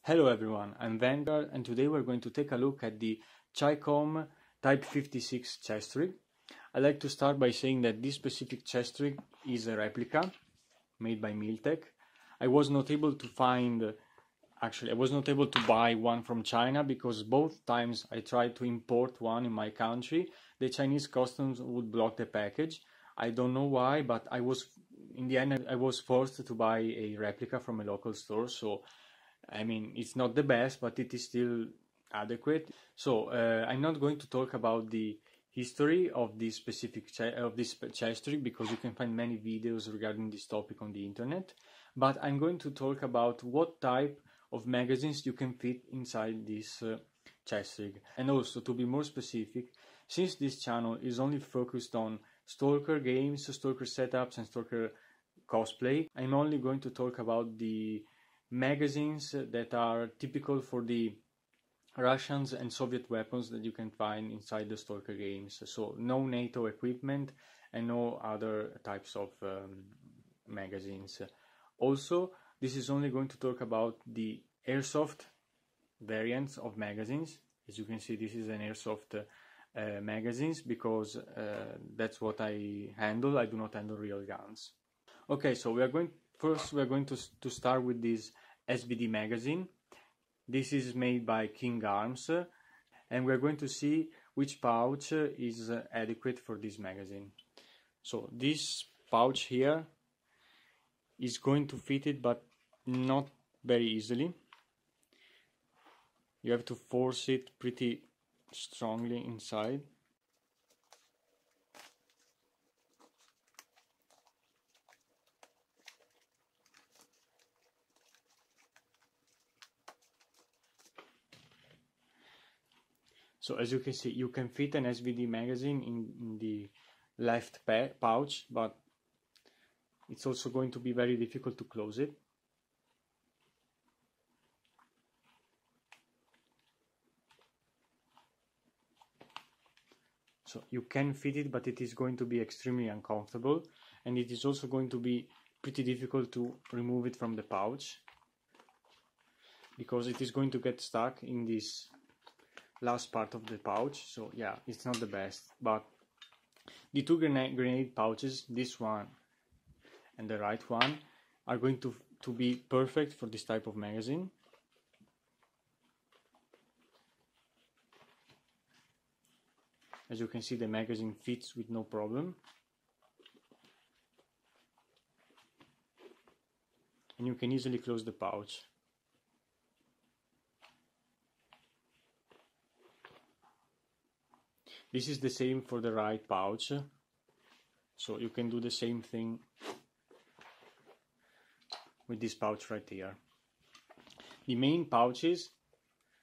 Hello everyone, I'm Vanguard and today we're going to take a look at the Chicom Type 56 chest rig. I'd like to start by saying that this specific chest rig is a replica made by Miltech. I was not able to buy one from China because both times I tried to import one in my country, the Chinese customs would block the package. I don't know why, but in the end I was forced to buy a replica from a local store, so I mean, it's not the best, but it is still adequate. So I'm not going to talk about the history of this specific chest rig because you can find many videos regarding this topic on the internet. But I'm going to talk about what type of magazines you can fit inside this chest rig. And also, to be more specific, since this channel is only focused on S.T.A.L.K.E.R games, S.T.A.L.K.E.R setups, and S.T.A.L.K.E.R cosplay, I'm only going to talk about the magazines that are typical for the Russians and Soviet weapons that you can find inside the S.T.A.L.K.E.R games. So no NATO equipment and no other types of magazines. Also, this is only going to talk about the AIRSOFT variants of magazines. As you can see, this is an AIRSOFT magazines because that's what I handle. I do not handle real guns. Okay, so we are going to start with this Svd Magazine. This is made by King Arms, and we're going to see which pouch is adequate for this magazine. So this pouch here is going to fit it, but not very easily. You have to force it pretty strongly inside. So as you can see, you can fit an Svd magazine in the left pouch, but it's also going to be very difficult to close it. So you can fit it, but it is going to be extremely uncomfortable, and it is also going to be pretty difficult to remove it from the pouch because it is going to get stuck in this last part of the pouch. So yeah, it's not the best, but the two grenade pouches, this one and the right one, are going to be perfect for this type of magazine. As you can see, the magazine fits with no problem, and you can easily close the pouch. This is the same for the right pouch, so you can do the same thing with this pouch right here. The main pouches,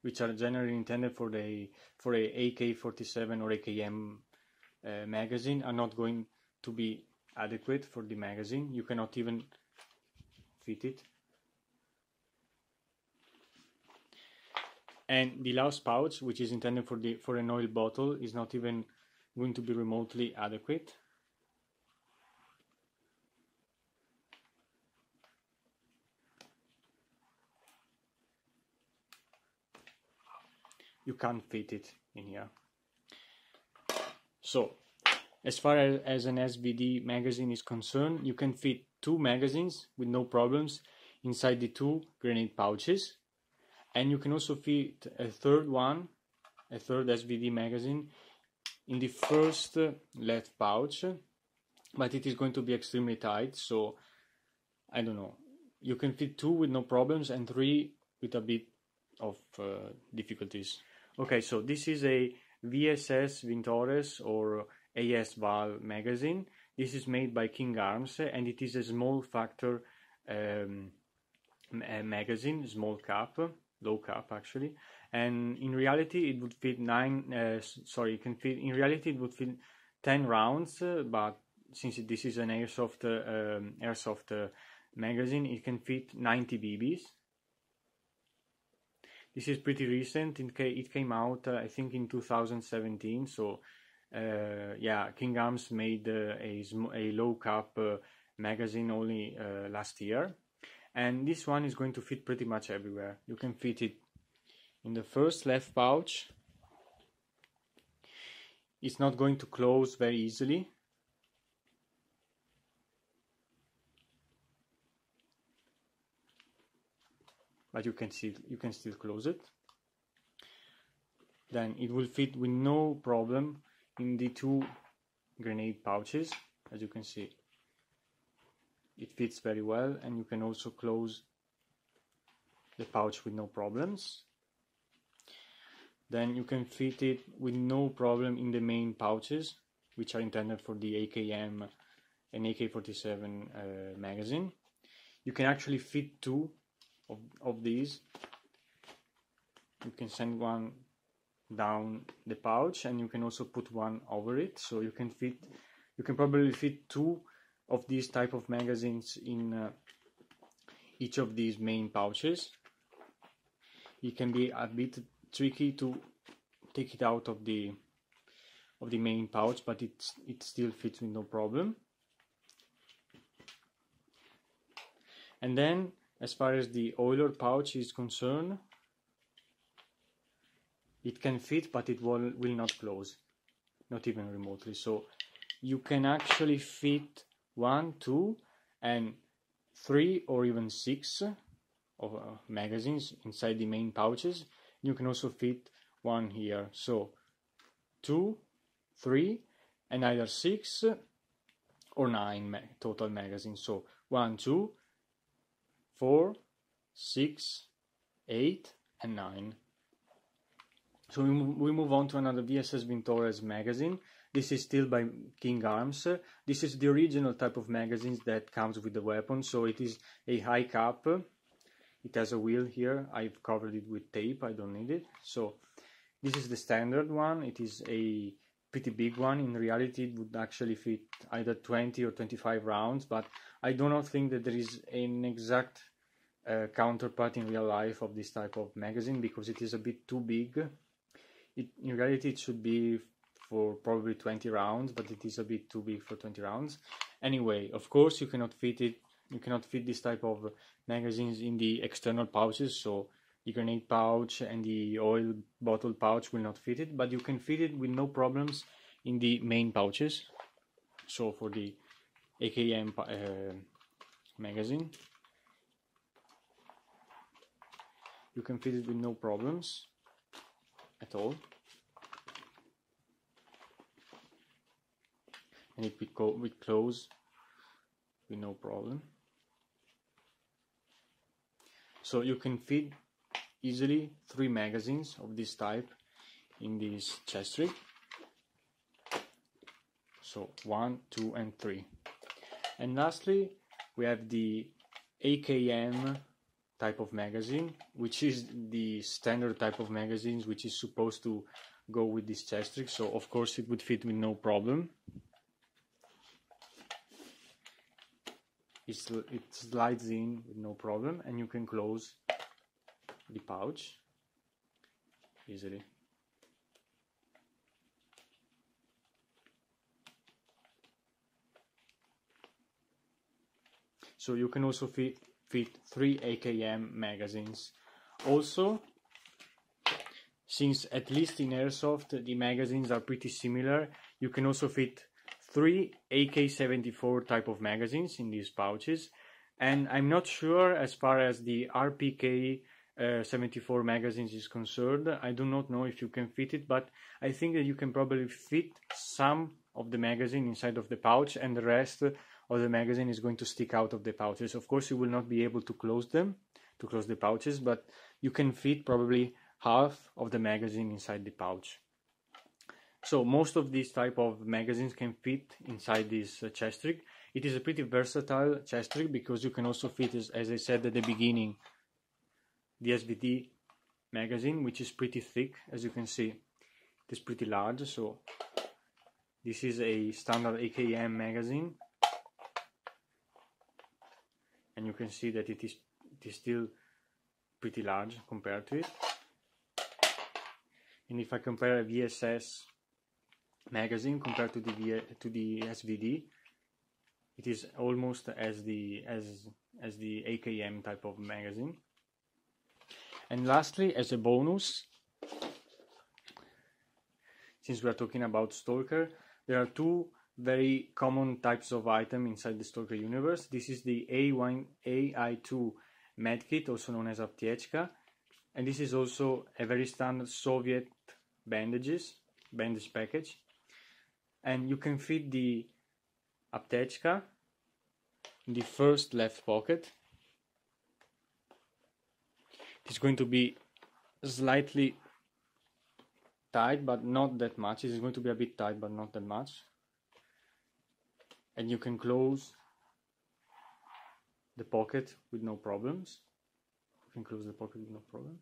which are generally intended for a AK-47 or AKM magazine, are not going to be adequate for the magazine. You cannot even fit it. And the last pouch, which is intended for an oil bottle, is not even going to be remotely adequate. You can't fit it in here. So, as far as an Svd magazine is concerned, you can fit two magazines with no problems inside the two grenade pouches. And you can also fit a third Svd magazine in the first left pouch, but it is going to be extremely tight, so I don't know. You can fit two with no problems and three with a bit of difficulties. Okay, so this is a VSS Vintores or AS VAL magazine. This is made by King Arms, and it is a small factor magazine, small cap. Low cap actually, and in reality it would fit in reality it would fit 10 rounds, but since this is an AIRSOFT magazine, it can fit 90 BBs. This is pretty recent. It came out I think in 2017, so yeah, King Arms made a low cap magazine only last year. and this one is going to fit pretty much everywhere. You can fit it in the first left pouch. It's not going to close very easily, but you can still close it. Then it will fit with no problem in the two grenade pouches. As you can see, it fits very well, and you can also close the pouch with no problems. Then you can fit it with no problem in the main pouches, which are intended for the AKM and AK-47 magazine. You can actually fit two of these. You can send one down the pouch, and you can also put one over it, so you can probably fit two of these type of magazines in each of these main pouches. It can be a bit tricky to take it out of the main pouch, but it still fits with no problem. And then, as far as the oiler pouch is concerned, it can fit, but it will not close, not even remotely. So you can actually fit 1, 2, and 3 or even 6 of magazines inside the main pouches. You can also fit one here, so 2, 3, and either 6 or 9 total magazines. So 1, 2, 4, 6, 8, and 9. So we move on to another VSS Ventores magazine. This is still by King Arms. This is the original type of magazines that comes with the weapon. So it is a high cap. It has a wheel here. I've covered it with tape. I don't need it. So this is the standard one. It is a pretty big one. In reality, it would actually fit either 20 or 25 rounds. But I do not think that there is an exact counterpart in real life of this type of magazine, because it is a bit too big. In reality, it should be for probably 20 rounds, but it is a bit too big for 20 rounds. Anyway, of course, you cannot fit it. You cannot fit this type of magazines in the external pouches, so the grenade pouch and the oil bottle pouch will not fit it, but you can fit it with no problems in the main pouches. So for the AKM magazine, you can fit it with no problems at all, and it will close with no problem. So you can fit easily 3 magazines of this type in this chest rig. So 1, 2, and 3. And lastly, we have the AKM type of magazine, which is the standard type of magazines which is supposed to go with this chest rig. So of course it would fit with no problem. It slides in with no problem, and you can close the pouch easily. So you can also fit 3 AKM magazines. Also, since at least in Airsoft the magazines are pretty similar, you can also fit 3 AK-74 type of magazines in these pouches. And I'm not sure as far as the RPK 74 magazines is concerned. I do not know if you can fit it, but I think that you can probably fit some of the magazine inside of the pouch, and the rest of the magazine is going to stick out of the pouches. Of course, you will not be able to close them, to close the pouches, but you can fit probably half of the magazine inside the pouch. So most of these type of magazines can fit inside this chest rig. It is a pretty versatile chest rig because you can also fit, as I said at the beginning, the Svd magazine, which is pretty thick. As you can see, it is pretty large. So this is a standard AKM magazine, and you can see that it is still pretty large compared to it. And if I compare a VSS magazine compared to the Svd, it is almost as as the AKM type of magazine. And lastly, as a bonus, since we are talking about S.T.A.L.K.E.R, there are two very common types of item inside the S.T.A.L.K.E.R universe. This is the AI2 medkit, also known as apteczka, and this is also a very standard Soviet bandage package. And you can fit the apteczka in the first left pocket. It's going to be slightly tight, but not that much. It's going to be a bit tight, but not that much. And you can close the pocket with no problems. You can close the pocket with no problem.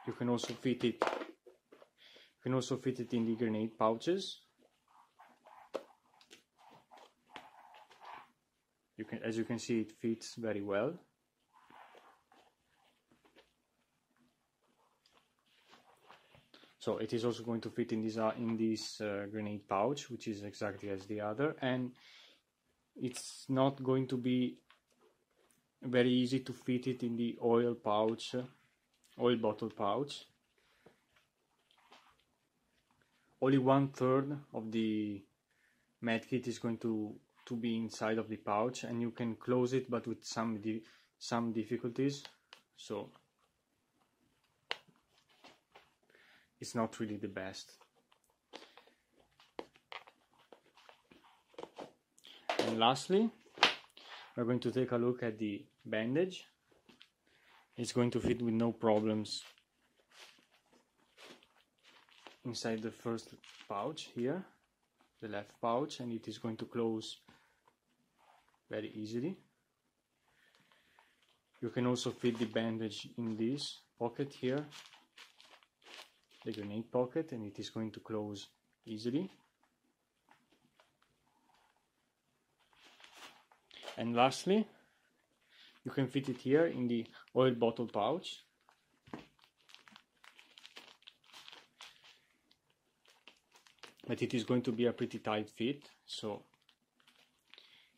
You can also fit it. You can also fit it in the grenade pouches. As you can see, it fits very well. So it is also going to fit in this grenade pouch, which is exactly as the other, and it's not going to be very easy to fit it in the oil bottle pouch. Only 1/3 of the medkit is going to be inside of the pouch, and you can close it, but with some difficulties. So it's not really the best. And lastly, we're going to take a look at the bandage. It's going to fit with no problems inside the first pouch here, the left pouch, and it is going to close very easily. You can also fit the bandage in this pocket here, the grenade pocket, and it is going to close easily. And lastly, you can fit it here in the oil bottle pouch. But it is going to be a pretty tight fit, so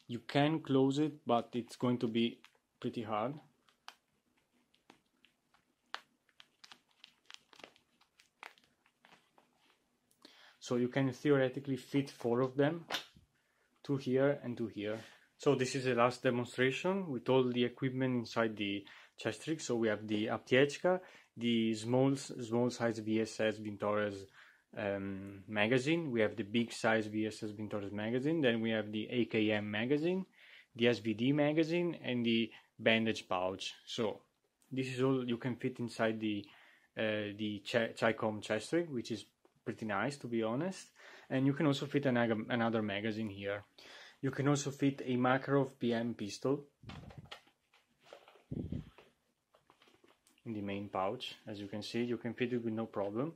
you can close it, but it's going to be pretty hard. So you can theoretically fit 4 of them, 2 here and 2 here. So this is the last demonstration with all the equipment inside the chest rig. So we have the apteczka, the small size VSS Vintores magazine, we have the big size VSS Vintores magazine, then we have the AKM magazine, the Svd magazine, and the bandage pouch. So this is all you can fit inside the Chicom chest rig, which is pretty nice, to be honest. And you can also fit another magazine here. You can also fit a Makarov PM pistol in the main pouch. As you can see, you can fit it with no problem.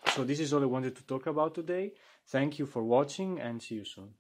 So this is all I wanted to talk about today. Thank you for watching, and see you soon.